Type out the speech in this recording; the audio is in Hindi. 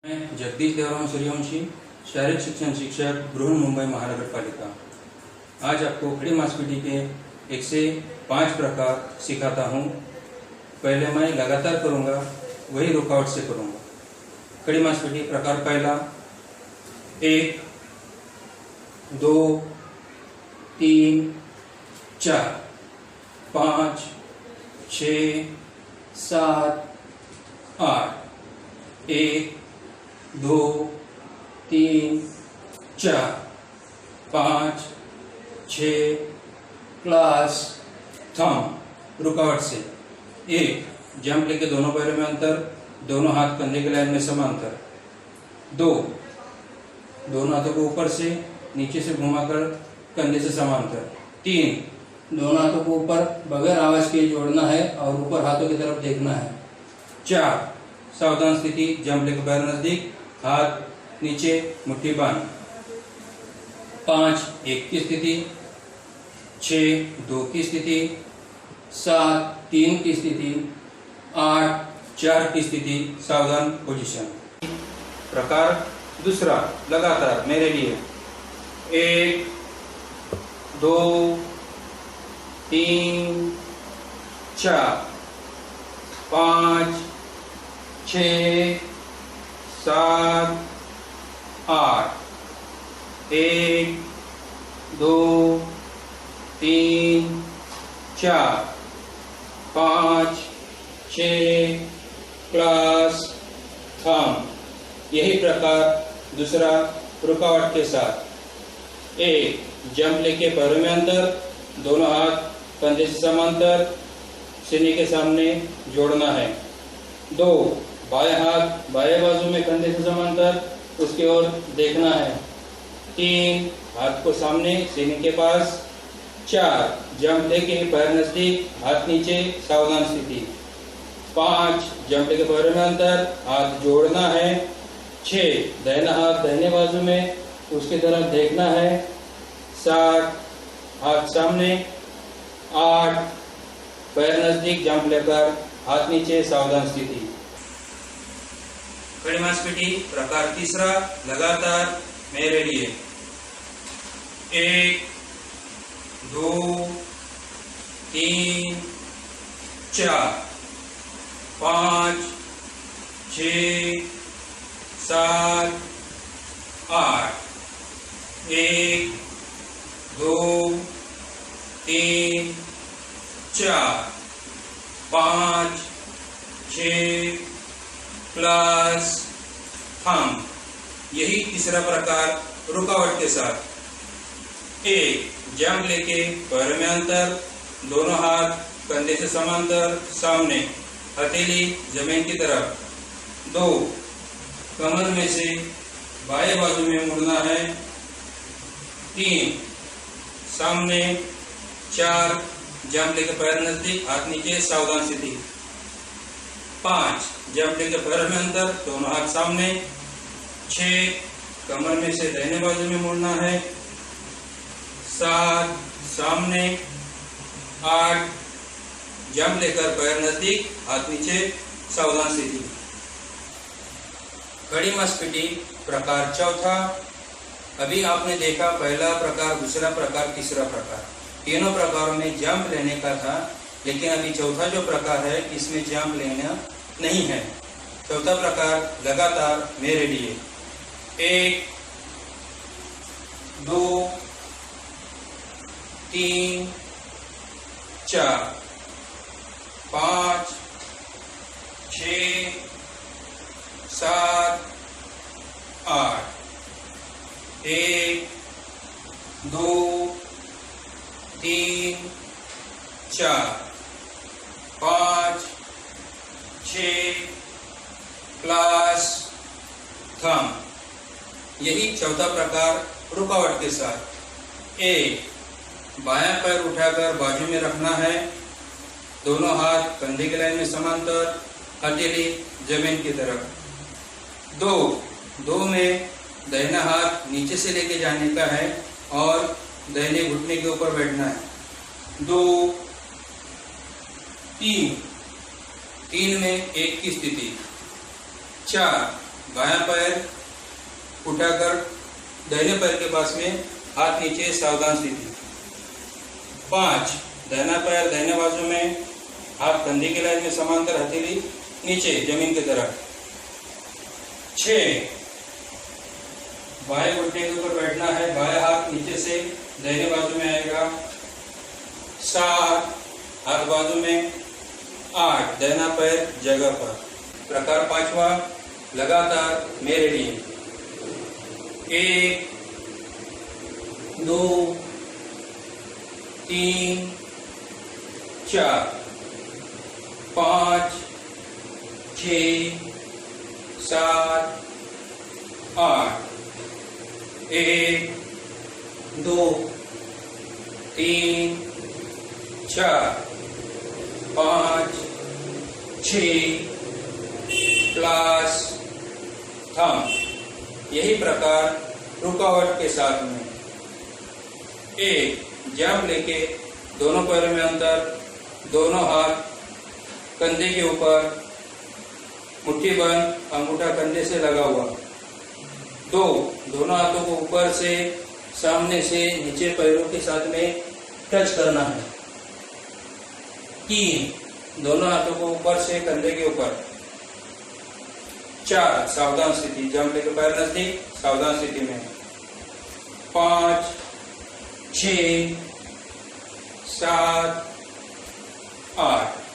मैं जगदीश देवराम सूर्यवंशी, शारीरिक शिक्षण शिक्षक बृहन्मुंबई महानगर पालिका। आज आपको खड़ी मांसपेशी के 1 से 5 प्रकार सिखाता हूँ। पहले मैं लगातार करूँगा, वही रुकावट से करूँगा। खड़ी मांसपेशी प्रकार पहला 1, 2, 3, 4, 5, 6, 7, 8, 1, 2, 3, 4, 5, 6, क्लास थंब रुकावट से। 1, जंप लेके दोनों पैरों में अंतर, दोनों हाथ कंधे के लाइन में समांतर। 2, दोनों हाथों को ऊपर से नीचे से घुमाकर कंधे से समांतर। 3, दोनों हाथों को ऊपर बगैर आवाज के जोड़ना है और ऊपर हाथों की तरफ देखना है। 4, सावधान स्थिति, जंप लेकर पैर नजदीक, हाथ नीचे, मुट्ठी बांध। 5, 1 की स्थिति। 6, 2 की स्थिति। 7, 3 की स्थिति। 8, 4 की स्थिति, सावधान पोजीशन। प्रकार दूसरा, लगातार मेरे लिए। 1, 2, 3, 4, 5, 6, 7, 8, 1, 2, 3, 4, 5, 6, क्लास थंब। यही प्रकार दूसरा रुकावट के साथ। 1, जंप लेके पैरों में अंतर, दोनों हाथ कंधे से समांतर, सीने के सामने जोड़ना है। 2, बाएं हाथ बाएं बाजू में कंधे से समांतर, उसकी ओर देखना है। 3, हाथ को सामने सीने के पास। 4, जंप लेके पैर नजदीक, हाथ नीचे, सावधान स्थिति। 5, जंप लेके पैरों में अंतर, हाथ जोड़ना है। 6, दाहिना हाथ दाहिने बाजू में, उसकी तरफ देखना है। 7, हाथ सामने। 8, पैर नजदीक, जंप लेकर हाथ नीचे, सावधान स्थिति। खड़ी मांसपेशी प्रकार तीसरा, लगातार मेरे लिए। 1, 2, 3, 4, 5, 6, 7, 8, 1, 2, 3, 4, 5, 6, क्लास थंब। यही तीसरा प्रकार रुकावट के साथ। 1, जंप लेके पैर में अंतर, दोनों हाथ कंधे से समांतर, सामने, हथेली जमीन की तरफ। 2, कमर में से बाएं बाजू में मुड़ना है। 3, सामने। 4, जंप लेके पैर नजदीक, हाथ नीचे, सावधान स्थिति। 5, जंप लेके पैर में अंतर, दोनों हाथ सामने। 6, कमर में से दाहिने बाजू में मुड़ना है। 7, सामने। 8, जंप लेकर पैर नजदीक, हाथ नीचे, सावधान स्थिति। खड़ी मांसपेशी प्रकार चौथा। अभी आपने देखा पहला प्रकार, दूसरा प्रकार, तीसरा प्रकार। तीनों प्रकारों में जंप लेने का था, लेकिन अभी चौथा जो प्रकार है इसमें जंप लेना नहीं है। चौथा प्रकार लगातार मेरे लिए। 1, 2, 3, 4, 5, 6, 7, 8, 1, 2, 3, 4, 5, 6, क्लास थंब। यही चौथा प्रकार रुकावट के साथ। 1, बायां पैर उठाकर बाजू में रखना है, दोनों हाथ कंधे के लाइन में समांतर, हथेली जमीन की तरफ। 2 में दाहिना हाथ नीचे से लेके जाने का है और दाहिने घुटने के ऊपर बैठना है। 2, 3 में 1 की स्थिति। 4 बायां पैर उठाकर दाहिने पैर के पास में, हाथ नीचे, सावधान स्थिति। 5, दाहिना पैर दाहिने बाजू में, हाथ कंधे की लाइन में समांतर, हथेली नीचे जमीन की तरफ। 6, बाएं घुटने के ऊपर बैठना है, बाएं हाथ नीचे से दाहिने बाजू में आएगा। 7, हाथ बाजू में। 8, दाहिना पैर जगह पर। प्रकार 5वां, लगातार मैं रेडी। 1, 2, 3, 4, 5, 6, 7, 8, 1, 2, 3, 4, 5, 6 plus thumb. यही प्रकार रुकावट के साथ में। 1, जंप लेके दोनों पैरों में अंतर, दोनों हाथ कंधे के ऊपर, मुट्ठी बंद, अंगूठा कंधे से लगा हुआ। 2, दोनों हाथों को ऊपर से, सामने से, नीचे पैरों के साथ में टच करना है। 3, दोनों हाथों को ऊपर से, कंधे के ऊपर। 4, सावधान स्थिति, जंप लेके पैर नजदीक, सावधान स्थिति में। 5, 6, 7, 8